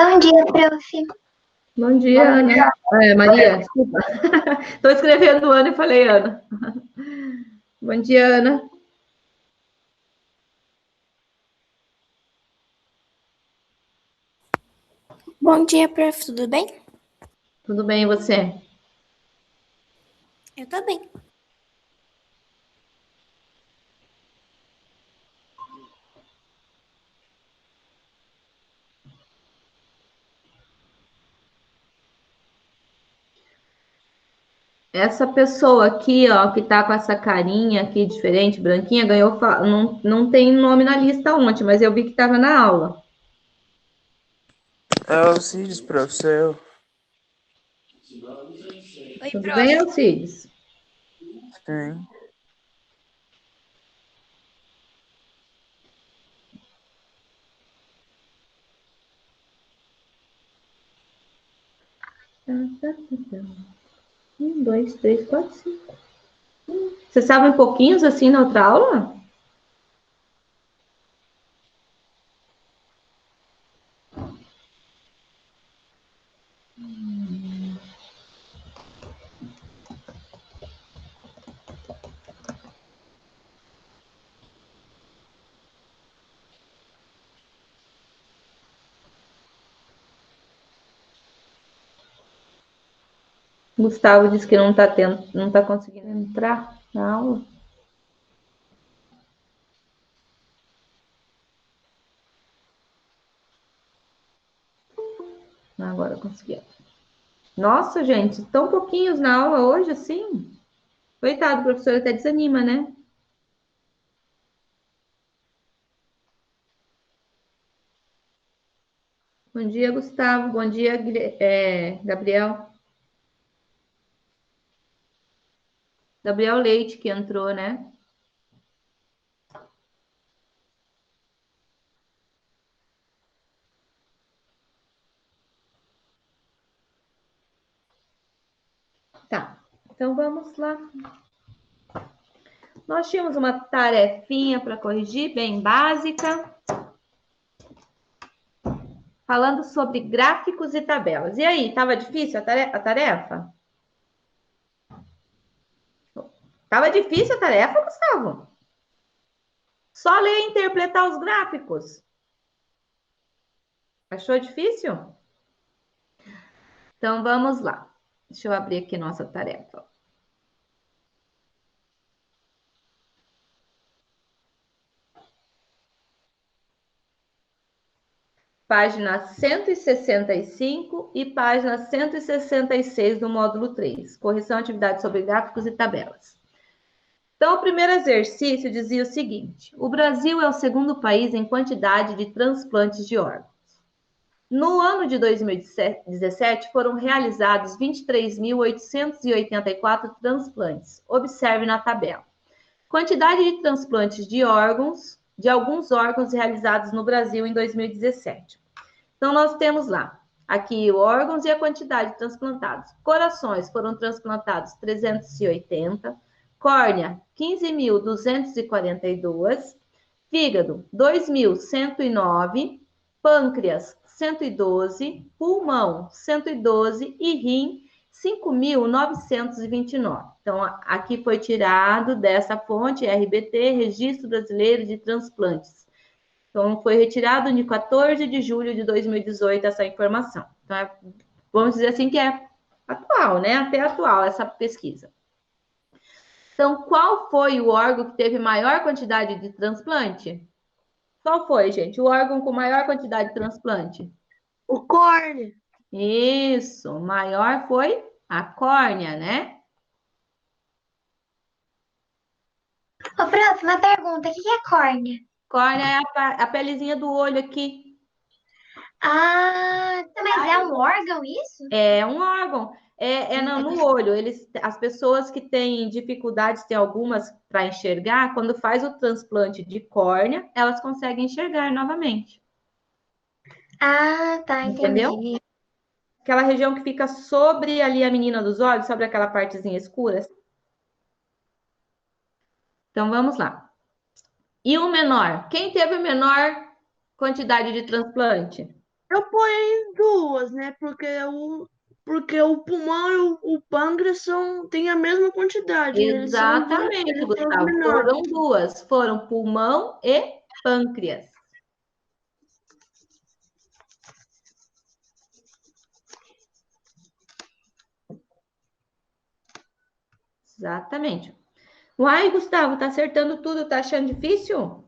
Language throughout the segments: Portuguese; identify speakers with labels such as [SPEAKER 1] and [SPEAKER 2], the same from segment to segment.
[SPEAKER 1] Bom dia, prof.
[SPEAKER 2] Bom dia, Ana. Maria, desculpa. Estou escrevendo Ana e falei Ana. Bom dia, Ana.
[SPEAKER 3] Bom dia, prof. Tudo bem?
[SPEAKER 2] Tudo bem, e você?
[SPEAKER 3] Eu tô bem.
[SPEAKER 2] Essa pessoa aqui, ó, que tá com essa carinha aqui diferente, branquinha, ganhou. Não tem nome na lista ontem, mas eu vi que estava na aula.
[SPEAKER 4] É o Alcides, professor.
[SPEAKER 3] Oi,
[SPEAKER 2] Tudo
[SPEAKER 3] prof.
[SPEAKER 2] bem, Alcides?
[SPEAKER 4] Sim.
[SPEAKER 2] Um, dois, três, quatro, cinco. Você sabe um pouquinho assim na outra aula? Gustavo disse que não tá conseguindo entrar na aula. Agora consegui. Nossa, gente, tão pouquinhos na aula hoje, assim. Coitado, o professor até desanima, né? Bom dia, Gustavo. Bom dia, Gabriel. Gabriel Leite que entrou, né? Tá, então vamos lá. Nós tínhamos uma tarefinha para corrigir, bem básica, falando sobre gráficos e tabelas. E aí, estava difícil a tarefa? Estava difícil a tarefa, Gustavo? Só ler e interpretar os gráficos. Achou difícil? Então vamos lá. Deixa eu abrir aqui nossa tarefa. Página 165 e página 166 do módulo 3. Correção atividade sobre gráficos e tabelas. Então, o primeiro exercício dizia o seguinte: o Brasil é o segundo país em quantidade de transplantes de órgãos. No ano de 2017, foram realizados 23.884 transplantes. Observe na tabela. Quantidade de transplantes de órgãos, de alguns órgãos realizados no Brasil em 2017. Então, nós temos lá, aqui, órgãos e a quantidade de transplantados. Corações foram transplantados 380, córnea, 15.242, fígado, 2.109, pâncreas, 112, pulmão, 112 e rim, 5.929. Então, aqui foi tirado dessa fonte, RBT, Registro Brasileiro de Transplantes. Então, foi retirado de 14 de julho de 2018 essa informação. Então, vamos dizer assim que é atual, né? Até atual essa pesquisa. Então, qual foi o órgão que teve maior quantidade de transplante? Qual foi, gente? O órgão com maior quantidade de transplante?
[SPEAKER 1] O córnea.
[SPEAKER 2] Isso, maior foi a córnea, né?
[SPEAKER 1] Ô, prof, uma pergunta. O que é córnea?
[SPEAKER 2] Córnea é a pelezinha do olho aqui.
[SPEAKER 1] Ah, mas é um órgão isso?
[SPEAKER 2] É um órgão. No olho. As pessoas que têm dificuldades, tem algumas para enxergar, quando faz o transplante de córnea, elas conseguem enxergar novamente.
[SPEAKER 1] Ah, tá,
[SPEAKER 2] Entendeu?
[SPEAKER 1] entendi.
[SPEAKER 2] Aquela região que fica sobre ali a menina dos olhos, sobre aquela partezinha escura. Então, vamos lá. E o menor? Quem teve a menor quantidade de transplante?
[SPEAKER 5] Eu ponho em duas, né? Porque o pulmão e o pâncreas têm a mesma quantidade.
[SPEAKER 2] Exatamente,
[SPEAKER 5] Eles são
[SPEAKER 2] Gustavo.
[SPEAKER 5] menores.
[SPEAKER 2] Foram duas. Foram pulmão e pâncreas. Exatamente. Uai, Gustavo, tá acertando tudo, tá achando difícil?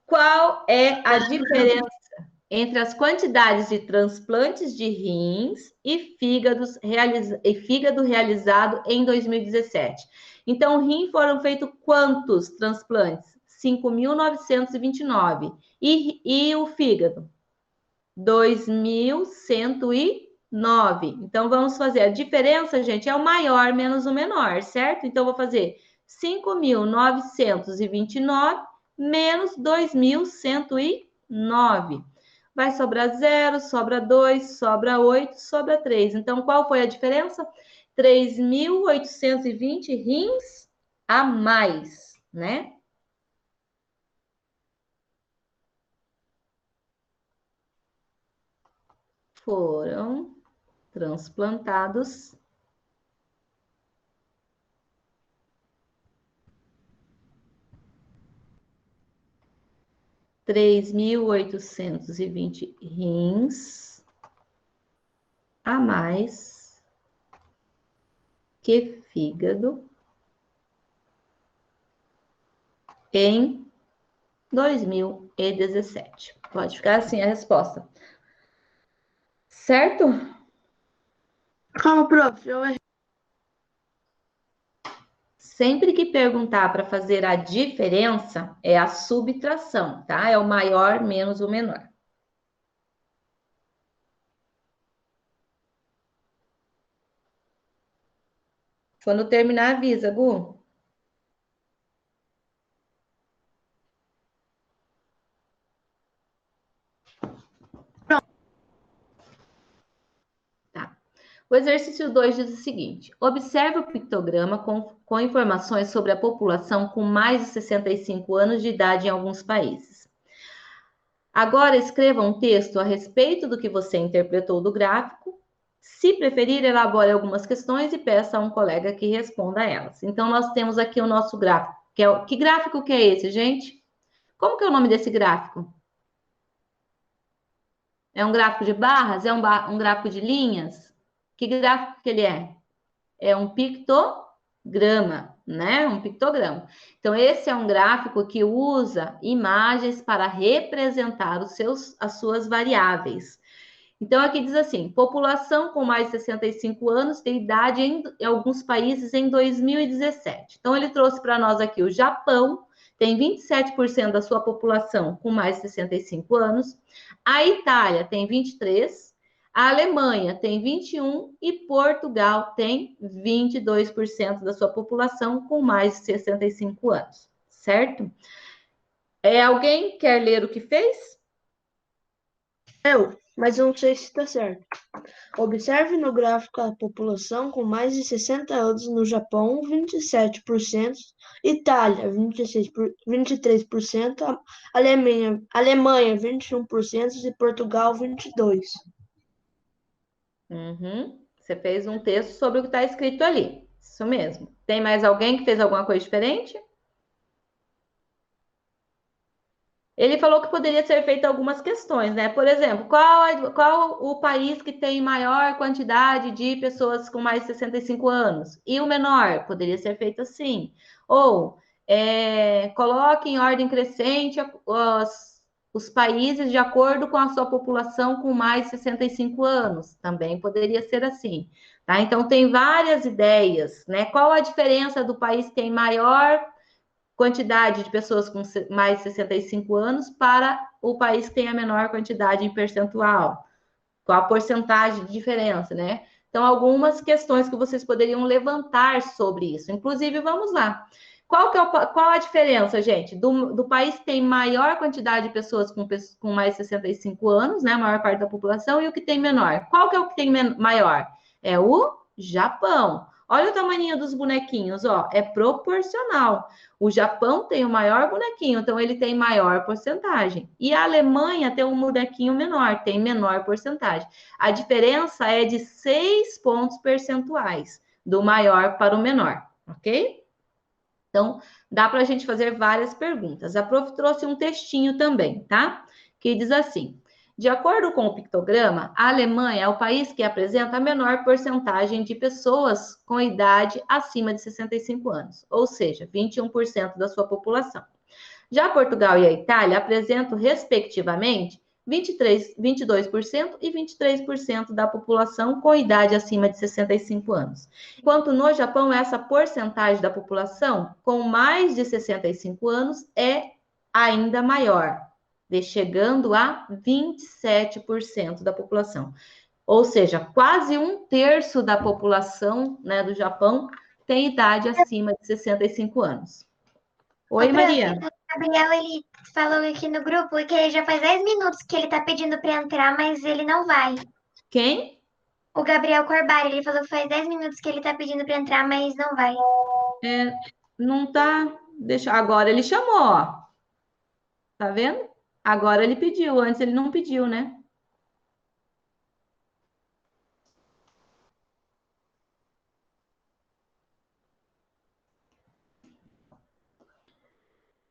[SPEAKER 2] Qual é a diferença entre as quantidades de transplantes de rins e fígado realizado em 2017? Então, rim foram feitos quantos transplantes? 5.929. E o fígado? 2.109. Então, vamos fazer a diferença, gente, é o maior menos o menor, certo? Então, vou fazer 5.929 menos 2.109. Vai sobrar 0, sobra 2, sobra 8, sobra 3. Então, qual foi a diferença? 3.820 rins a mais, né? Foram transplantados 3.820 rins a mais que fígado em 2017. Pode ficar assim a resposta. Certo?
[SPEAKER 5] Calma, prof. Eu errei.
[SPEAKER 2] Sempre que perguntar para fazer a diferença, é a subtração, tá? É o maior menos o menor. Quando terminar, avisa, Gu. Tá. O exercício 2 diz o seguinte: observe o pictograma com informações sobre a população com mais de 65 anos de idade em alguns países. Agora escreva um texto a respeito do que você interpretou do gráfico. Se preferir, elabore algumas questões e peça a um colega que responda a elas. Então, nós temos aqui o nosso gráfico. Que gráfico que é esse, gente? Como que é o nome desse gráfico? É um gráfico de barras? É um gráfico de linhas? Que gráfico que ele é? É um pictograma, né? Um pictograma. Então, esse é um gráfico que usa imagens para representar as suas variáveis. Então, aqui diz assim: população com mais de 65 anos de idade em alguns países em 2017. Então, ele trouxe para nós aqui o Japão, tem 27% da sua população com mais de 65 anos. A Itália tem 23%. A Alemanha tem 21% e Portugal tem 22% da sua população com mais de 65 anos, certo? Alguém quer ler o que fez?
[SPEAKER 5] Mas eu não sei se está certo. Observe no gráfico a população com mais de 60 anos no Japão, 27%, Itália, 23%, Alemanha 21% e Portugal, 22%.
[SPEAKER 2] Você fez um texto sobre o que está escrito ali. Isso mesmo. Tem mais alguém que fez alguma coisa diferente? Ele falou que poderia ser feita algumas questões, né? Por exemplo, qual o país que tem maior quantidade de pessoas com mais de 65 anos? E o menor? Poderia ser feito assim. Ou coloque em ordem crescente os países de acordo com a sua população com mais de 65 anos. Também poderia ser assim. Tá? Então, tem várias ideias, né? Qual a diferença do país que tem maior quantidade de pessoas com mais de 65 anos para o país que tem a menor quantidade em percentual? Qual a porcentagem de diferença, né? Então, algumas questões que vocês poderiam levantar sobre isso. Inclusive, vamos lá. Qual a diferença, gente, do país que tem maior quantidade de pessoas com mais de 65 anos, né? A maior parte da população, e o que tem menor? Qual que é o que tem maior? É o Japão. Olha o tamanho dos bonequinhos, ó, é proporcional. O Japão tem o maior bonequinho, então ele tem maior porcentagem. E a Alemanha tem um bonequinho menor, tem menor porcentagem. A diferença é de 6 pontos percentuais, do maior para o menor, ok? Então, dá para a gente fazer várias perguntas. A prof trouxe um textinho também, tá? Que diz assim: de acordo com o pictograma, a Alemanha é o país que apresenta a menor porcentagem de pessoas com idade acima de 65 anos, ou seja, 21% da sua população. Já Portugal e a Itália apresentam, respectivamente, 22% e 23% da população com idade acima de 65 anos. Enquanto no Japão, essa porcentagem da população com mais de 65 anos é ainda maior, chegando a 27% da população. Ou seja, quase 1/3 da população, né, do Japão tem idade acima de 65 anos. Oi,
[SPEAKER 1] Prof,
[SPEAKER 2] Maria.
[SPEAKER 1] o Gabriel, ele falou aqui no grupo que já faz 10 minutos que ele tá pedindo para entrar, mas ele não vai.
[SPEAKER 2] Quem?
[SPEAKER 1] O Gabriel Corbari, ele falou que faz 10 minutos que ele tá pedindo para entrar, mas não vai.
[SPEAKER 2] Não tá. Deixa. Agora ele chamou, ó. Tá vendo? Agora ele pediu. Antes ele não pediu, né?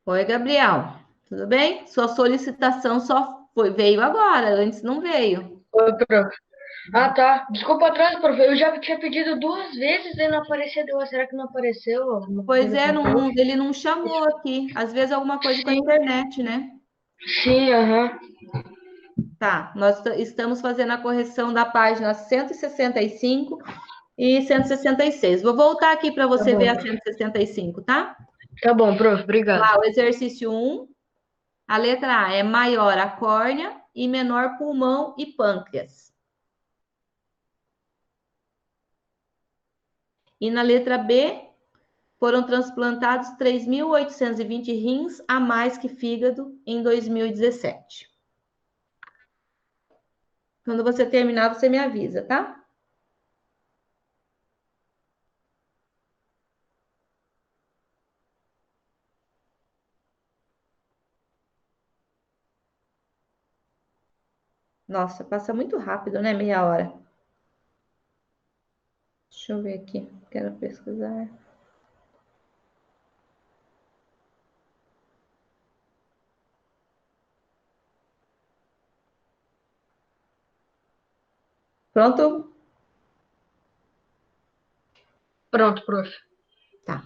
[SPEAKER 2] Oi, Gabriel. Tudo bem? Sua solicitação veio agora. Antes não veio.
[SPEAKER 6] Oi, prof. Ah, tá. Desculpa atrás, prof. Eu já tinha pedido 2 vezes e não apareceu. Será que não apareceu? Alguma
[SPEAKER 2] Pois
[SPEAKER 6] coisa
[SPEAKER 2] é,
[SPEAKER 6] com o prof?
[SPEAKER 2] ele não chamou aqui. Às vezes alguma coisa com a
[SPEAKER 6] Sim,
[SPEAKER 2] internet, né?
[SPEAKER 6] sim, aham.
[SPEAKER 2] Tá, nós estamos fazendo a correção da página 165 e 166. Vou voltar aqui para
[SPEAKER 6] Tá
[SPEAKER 2] você ver
[SPEAKER 6] bom.
[SPEAKER 2] a 165, tá?
[SPEAKER 6] Tá bom, prof. Obrigado.
[SPEAKER 2] Lá, o exercício 1, a letra A é maior a córnea e menor pulmão e pâncreas. E na letra B, foram transplantados 3.820 rins a mais que fígado em 2017. Quando você terminar, você me avisa, tá? Nossa, passa muito rápido, né? Meia hora. Deixa eu ver aqui. Quero pesquisar. Pronto?
[SPEAKER 6] Pronto, prof.
[SPEAKER 2] Tá.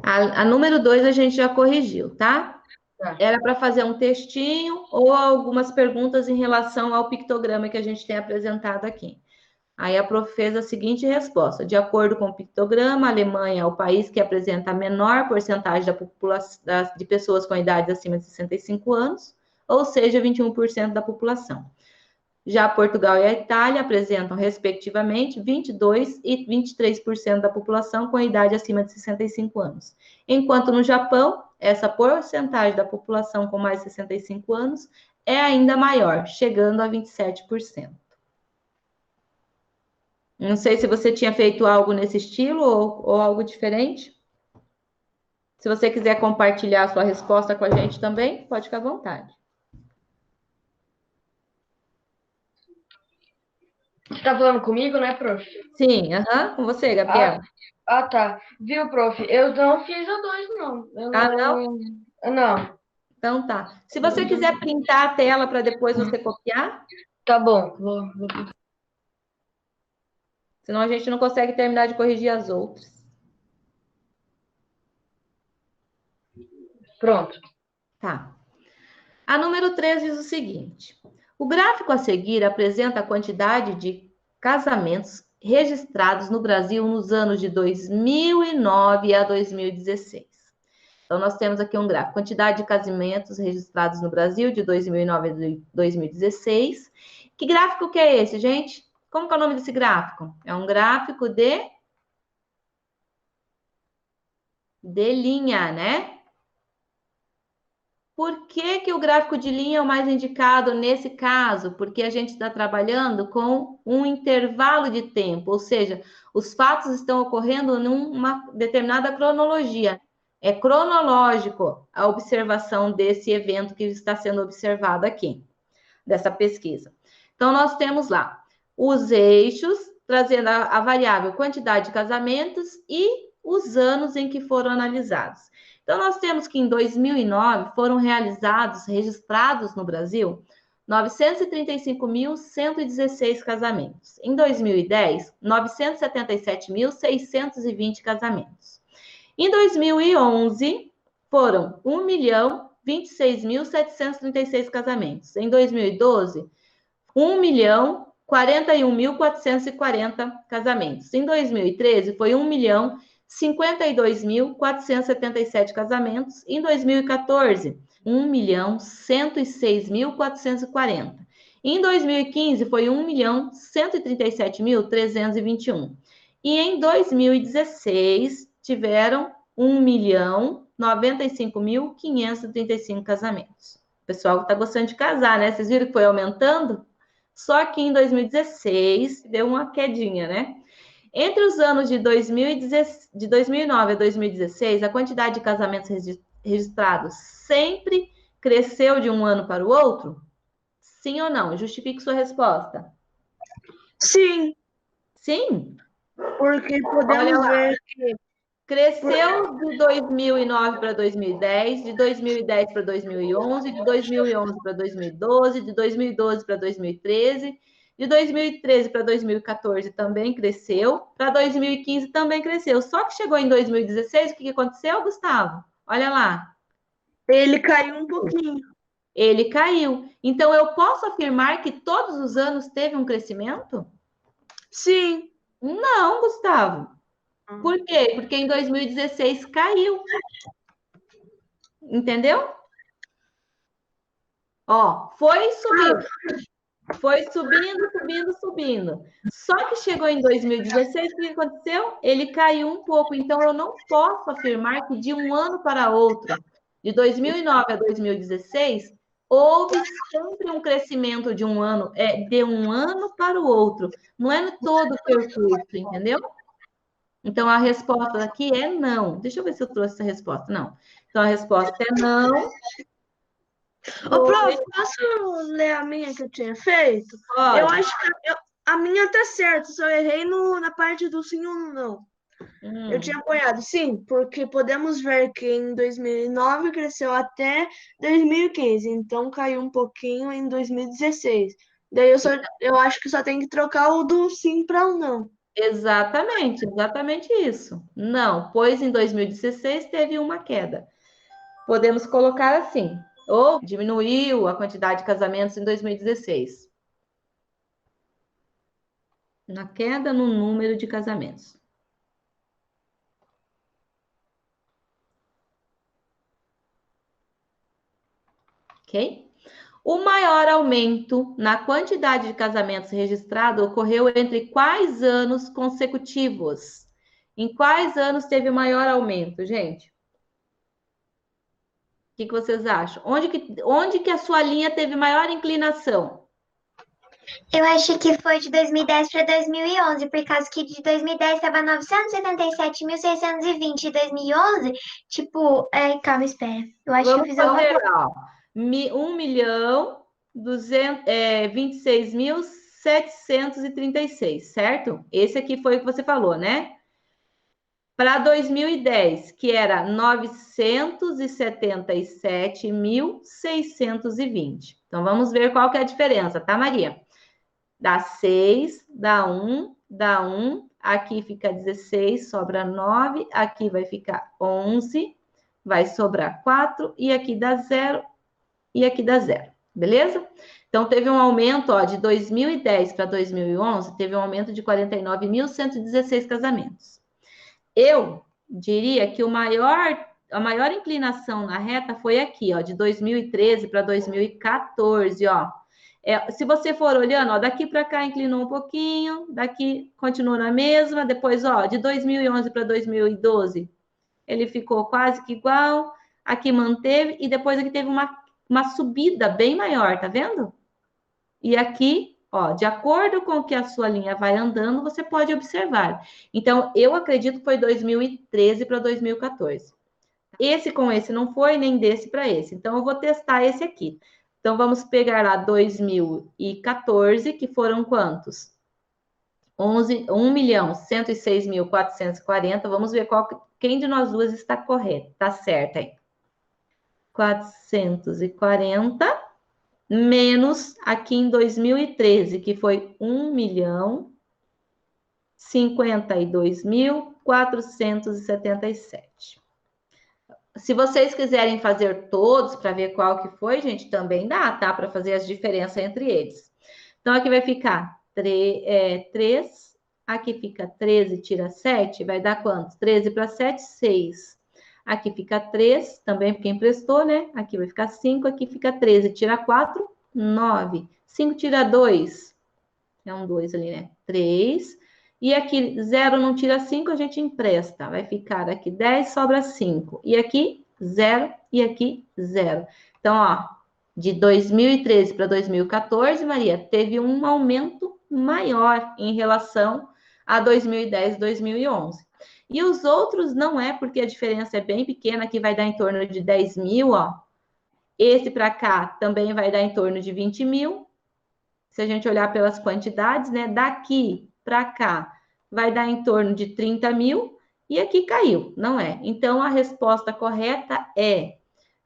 [SPEAKER 2] A número 2 a gente já corrigiu, tá?
[SPEAKER 6] Tá.
[SPEAKER 2] Era para fazer um textinho ou algumas perguntas em relação ao pictograma que a gente tem apresentado aqui. Aí a prof fez a seguinte resposta: de acordo com o pictograma, a Alemanha é o país que apresenta a menor porcentagem da população de pessoas com idade acima de 65 anos, ou seja, 21% da população. Já Portugal e a Itália apresentam, respectivamente, 22% e 23% da população com idade acima de 65 anos. Enquanto no Japão, essa porcentagem da população com mais de 65 anos é ainda maior, chegando a 27%. Não sei se você tinha feito algo nesse estilo ou algo diferente. Se você quiser compartilhar a sua resposta com a gente também, pode ficar à vontade.
[SPEAKER 6] Você tá falando comigo, né, prof?
[SPEAKER 2] Sim, com você, Gabriel.
[SPEAKER 6] Ah, tá. Viu, prof? Eu não fiz a 2, não. Eu
[SPEAKER 2] não?
[SPEAKER 6] Não.
[SPEAKER 2] Então tá. Se você quiser printar a tela para depois você copiar,
[SPEAKER 6] Tá bom.
[SPEAKER 2] senão a gente não consegue terminar de corrigir as outras.
[SPEAKER 6] Pronto.
[SPEAKER 2] Tá. A número 3 diz o seguinte: o gráfico a seguir apresenta a quantidade de casamentos registrados no Brasil nos anos de 2009 a 2016. Então, nós temos aqui um gráfico, quantidade de casamentos registrados no Brasil de 2009 a 2016. Que gráfico que é esse, gente? Como que é o nome desse gráfico? É um gráfico de linha, né? Por que que o gráfico de linha é o mais indicado nesse caso? Porque a gente está trabalhando com um intervalo de tempo, ou seja, os fatos estão ocorrendo numa determinada cronologia. É cronológico a observação desse evento que está sendo observado aqui, dessa pesquisa. Então, nós temos lá os eixos, trazendo a variável quantidade de casamentos e os anos em que foram analisados. Então, nós temos que em 2009 foram registrados no Brasil 935.116 casamentos. Em 2010, 977.620 casamentos. Em 2011, foram 1.026.736 casamentos. Em 2012, 1.041.440 casamentos. Em 2013, foi 1.052.477 casamentos. Em 2014, 1.106.440. Em 2015, foi 1.137.321. E em 2016, tiveram 1.095.535 casamentos. O pessoal está gostando de casar, né? Vocês viram que foi aumentando? Só que em 2016 deu uma quedinha, né? Entre os anos de 2009 a 2016, a quantidade de casamentos registrados sempre cresceu de um ano para o outro? Sim ou não? Justifique sua resposta.
[SPEAKER 5] Sim,
[SPEAKER 2] Sim?
[SPEAKER 5] porque podemos ver que
[SPEAKER 2] Cresceu de 2009 para 2010, de 2010 para 2011, de 2011 para 2012, de 2012 para 2013, de 2013 para 2014 também cresceu, para 2015 também cresceu. Só que chegou em 2016, o que aconteceu, Gustavo? Olha lá.
[SPEAKER 5] ele caiu um pouquinho.
[SPEAKER 2] Ele caiu. Então, eu posso afirmar que todos os anos teve um crescimento?
[SPEAKER 5] Sim.
[SPEAKER 2] Não, Gustavo. Por quê? Porque em 2016 caiu. Entendeu? Ó, foi subindo. Foi subindo, subindo, subindo. Só que chegou em 2016, o que aconteceu? Ele caiu um pouco. Então, eu não posso afirmar que de um ano para outro, de 2009 a 2016, houve sempre um crescimento de um ano para o outro. Não é no todo o percurso, entendeu? Então, a resposta aqui é não. Deixa eu ver se eu trouxe essa resposta. Não. Então, a resposta é não.
[SPEAKER 5] Ô, prof, posso ler a minha que eu tinha feito?
[SPEAKER 2] Pode.
[SPEAKER 5] Eu acho que a minha tá certa, só errei na parte do sim ou não. Eu tinha apoiado, sim, porque podemos ver que em 2009 cresceu até 2015, então caiu um pouquinho em 2016. Daí eu acho que só tem que trocar o do sim para o não.
[SPEAKER 2] Exatamente isso. Não, pois em 2016 teve uma queda. Podemos colocar assim, ou diminuiu a quantidade de casamentos em 2016. Na queda no número de casamentos. Ok? O maior aumento na quantidade de casamentos registrados ocorreu entre quais anos consecutivos? Em quais anos teve o maior aumento, gente? O que vocês acham? Onde que a sua linha teve maior inclinação?
[SPEAKER 1] Eu acho que foi de 2010 para 2011, por causa que de 2010 estava 977.620, de 2011, tipo, calma, espera. Eu acho que eu fiz alguma coisa.
[SPEAKER 2] 1.026.736, certo? Esse aqui foi o que você falou, né? Para 2010, que era 977.620. Então, vamos ver qual que é a diferença, tá, Maria? Dá 6, dá 1, dá 1. Aqui fica 16, sobra 9. Aqui vai ficar 11, vai sobrar 4. E aqui dá 0, e aqui dá 0. Beleza? Então, teve um aumento, ó, de 2010 para 2011, teve um aumento de 49.116 casamentos. Eu diria que a maior inclinação na reta foi aqui, ó, de 2013 para 2014, ó. Se você for olhando, ó, daqui para cá inclinou um pouquinho, daqui continuou na mesma, depois, ó, de 2011 para 2012, ele ficou quase que igual. aqui manteve, e depois aqui teve uma subida bem maior, tá vendo? E aqui, ó, de acordo com que a sua linha vai andando, você pode observar. Então, eu acredito que foi 2013 para 2014. Esse com esse não foi, nem desse para esse. Então, eu vou testar esse aqui. Então, vamos pegar lá 2014, que foram quantos? 1.106.440. Vamos ver quem de nós duas está correto. Tá certo aí. 440 menos aqui em 2013, que foi 1.052.477. Se vocês quiserem fazer todos para ver qual que foi, gente, também dá, tá? Para fazer as diferenças entre eles. Então, aqui vai ficar 3, aqui fica 13, tira 7, vai dar quantos? 13 para 7, 6. Aqui fica 3, também porque emprestou, né? Aqui vai ficar 5, aqui fica 13, tira 4, 9. 5 tira 2, é um 2 ali, né? 3. E aqui 0 não tira 5, a gente empresta. Vai ficar aqui 10, sobra 5. E aqui 0 e aqui 0. Então, ó, de 2013 para 2014, Maria, teve um aumento maior em relação a 2010 e 2011. E os outros não é, porque a diferença é bem pequena, que vai dar em torno de 10 mil, ó. Esse para cá também vai dar em torno de 20 mil. Se a gente olhar pelas quantidades, né? Daqui para cá vai dar em torno de 30 mil. E aqui caiu, não é? Então, a resposta correta é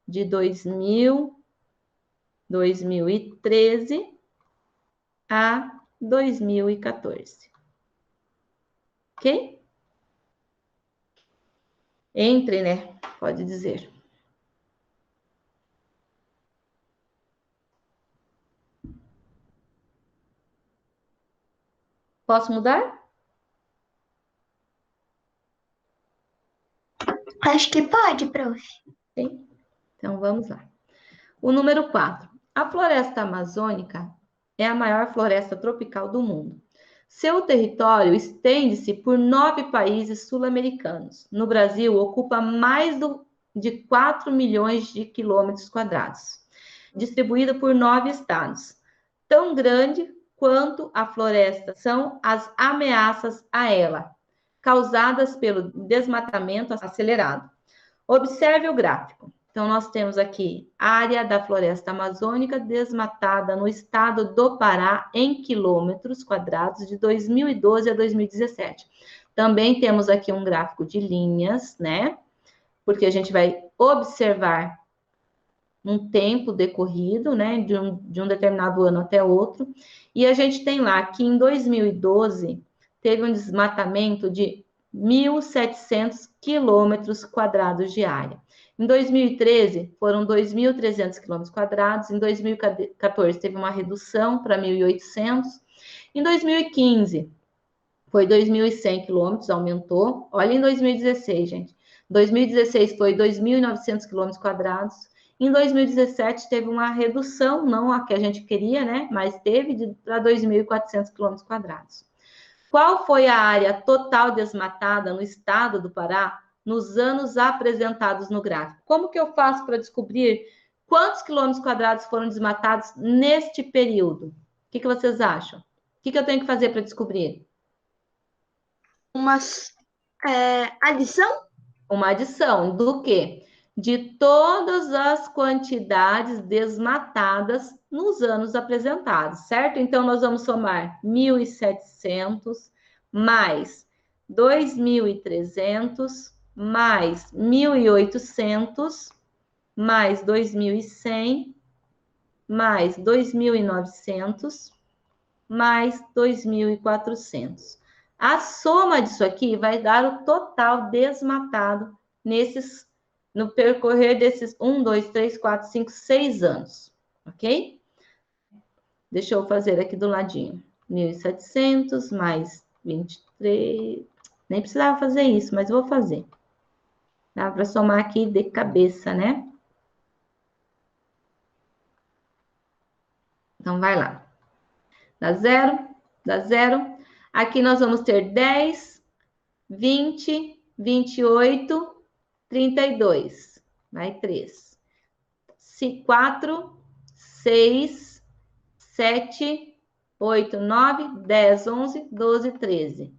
[SPEAKER 2] de 2013 a 2014. Ok? Entre, né? Pode dizer. Posso mudar?
[SPEAKER 1] Acho que pode, prof.
[SPEAKER 2] Sim. Então, vamos lá. O número 4. A floresta amazônica é a maior floresta tropical do mundo. Seu território estende-se por 9 países sul-americanos. No Brasil, ocupa mais de 4 milhões de quilômetros quadrados, distribuída por 9 estados. Tão grande quanto a floresta são as ameaças a ela, causadas pelo desmatamento acelerado. Observe o gráfico. Então, nós temos aqui a área da floresta amazônica desmatada no estado do Pará em quilômetros quadrados de 2012 a 2017. Também temos aqui um gráfico de linhas, né? Porque a gente vai observar um tempo decorrido, né? De um determinado ano até outro. E a gente tem lá que em 2012 teve um desmatamento de 1.700 quilômetros quadrados de área. Em 2013, foram 2.300 quilômetros quadrados. Em 2014, teve uma redução para 1.800. Em 2015, foi 2.100 quilômetros, aumentou. Olha em 2016, gente. 2016 foi 2.900 quilômetros quadrados. Em 2017, teve uma redução, não a que a gente queria, né? Mas teve para 2.400 quilômetros quadrados. Qual foi a área total desmatada no estado do Pará nos anos apresentados no gráfico? Como que eu faço para descobrir quantos quilômetros quadrados foram desmatados neste período? O que vocês acham? O que eu tenho que fazer para descobrir?
[SPEAKER 5] Uma adição?
[SPEAKER 2] Uma adição do quê? De todas as quantidades desmatadas nos anos apresentados, certo? Então, nós vamos somar 1.700 mais 2.300 mais 1.800 mais 2.100 mais 2.900 mais 2.400. A soma disso aqui vai dar o total desmatado no percorrer desses 1, 2, 3, 4, 5, 6 anos, ok? Deixa eu fazer aqui do ladinho. 1.700 mais 23... Nem precisava fazer isso, mas vou fazer. Dá para somar aqui de cabeça, né? Então, vai lá. Dá 0, dá 0. Aqui nós vamos ter 10, 20, 28, 32. Vai 3. 4, 6, 7, 8, 9, 10, 11, 12, 13.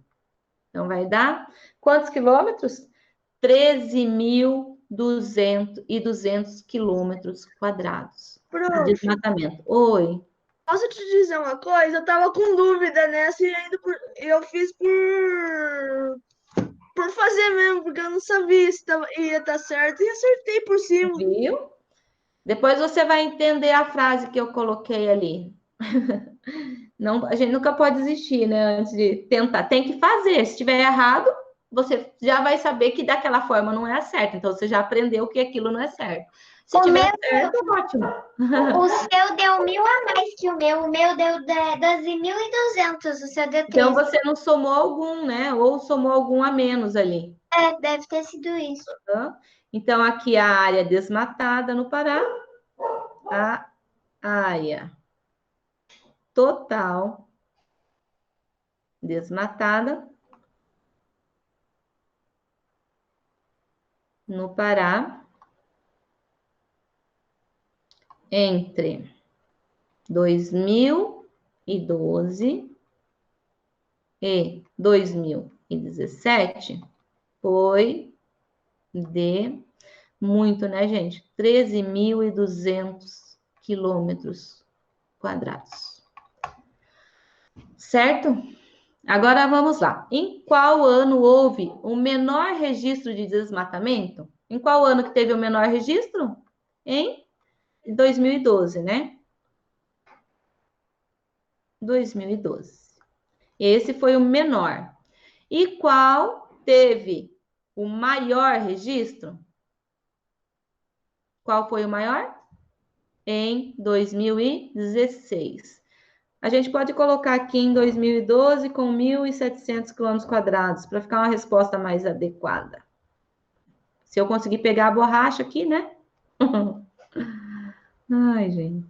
[SPEAKER 2] Então, vai dar quantos quilômetros? 13.200 quilômetros quadrados de
[SPEAKER 5] Prof,
[SPEAKER 2] desmatamento. Oi.
[SPEAKER 5] posso te dizer uma coisa? Eu tava com dúvida nessa e ainda eu fiz por fazer mesmo, porque eu não sabia se ia estar certo e acertei por cima.
[SPEAKER 2] Viu? Depois você vai entender a frase que eu coloquei ali. Não, a gente nunca pode desistir, né? Antes de tentar. Tem que fazer. Se estiver errado, você já vai saber que daquela forma não é certo. Então, você já aprendeu que aquilo não é certo. Se
[SPEAKER 1] O
[SPEAKER 2] tiver
[SPEAKER 1] meu-
[SPEAKER 2] certo, ótimo.
[SPEAKER 1] O seu deu 1.000 a mais que o meu deu 12.200, o seu deu 13.
[SPEAKER 2] Então, você não somou algum, né? Ou somou algum a menos ali.
[SPEAKER 1] É, deve ter sido isso.
[SPEAKER 2] Tá? Então, aqui a área desmatada no Pará. A área total desmatada no Pará entre 2012 e 2017 foi de muito, né, gente? 13.200 quilômetros quadrados. Certo? Agora vamos lá. Em qual ano houve o menor registro de desmatamento? Em qual ano que teve o menor registro? Em 2012, né? 2012. Esse foi o menor. E qual teve o maior registro? Qual foi o maior? Em 2016. A gente pode colocar aqui em 2012 com 1.700 quilômetros quadrados, para ficar uma resposta mais adequada. Se eu conseguir pegar a borracha aqui, né? Ai, gente.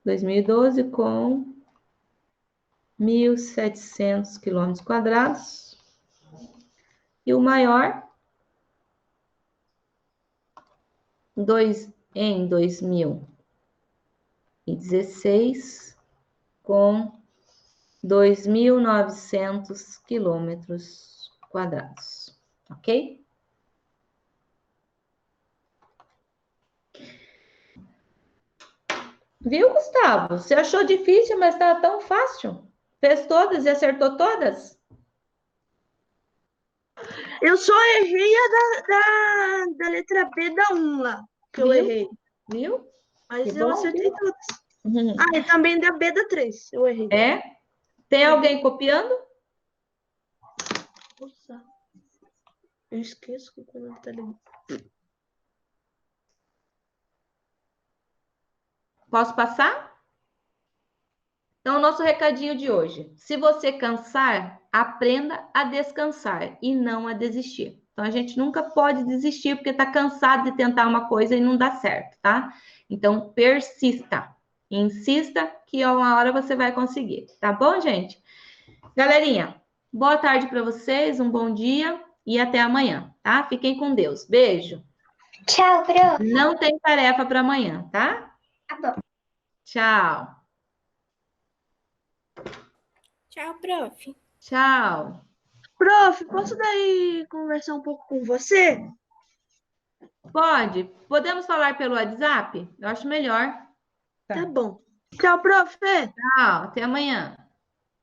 [SPEAKER 2] 2012 com 1.700 quilômetros quadrados. E o maior, em 2016, com 2.900 quilômetros quadrados. Ok? Viu, Gustavo? Você achou difícil, mas estava tão fácil. Fez todas e acertou todas?
[SPEAKER 5] Eu só errei a da letra B da 1 lá, que eu
[SPEAKER 2] Viu?
[SPEAKER 5] errei.
[SPEAKER 2] Viu?
[SPEAKER 5] Mas
[SPEAKER 2] Que
[SPEAKER 5] eu
[SPEAKER 2] bom,
[SPEAKER 5] acertei
[SPEAKER 2] viu?
[SPEAKER 5] todas. Ah, e também da B da 3, eu errei.
[SPEAKER 2] É? Tem alguém copiando?
[SPEAKER 5] Nossa. Eu esqueço que o canal tá ligado.
[SPEAKER 2] Posso passar? Então, o nosso recadinho de hoje. Se você cansar, aprenda a descansar e não a desistir. Então, a gente nunca pode desistir porque está cansado de tentar uma coisa e não dá certo, tá? Então, persista. Insista que uma hora você vai conseguir. Tá bom, gente? Galerinha, boa tarde para vocês, um bom dia e até amanhã, tá? Fiquem com Deus. Beijo.
[SPEAKER 1] Tchau, Pro.
[SPEAKER 2] Não tem tarefa para amanhã, tá?
[SPEAKER 1] Tá bom.
[SPEAKER 2] Tchau.
[SPEAKER 3] Tchau, prof.
[SPEAKER 2] Tchau.
[SPEAKER 5] Prof, posso daí conversar um pouco com você?
[SPEAKER 2] Pode? Podemos falar pelo WhatsApp? Eu acho melhor.
[SPEAKER 5] Tá bom. Tchau, prof.
[SPEAKER 2] Tchau, até amanhã.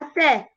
[SPEAKER 5] Até.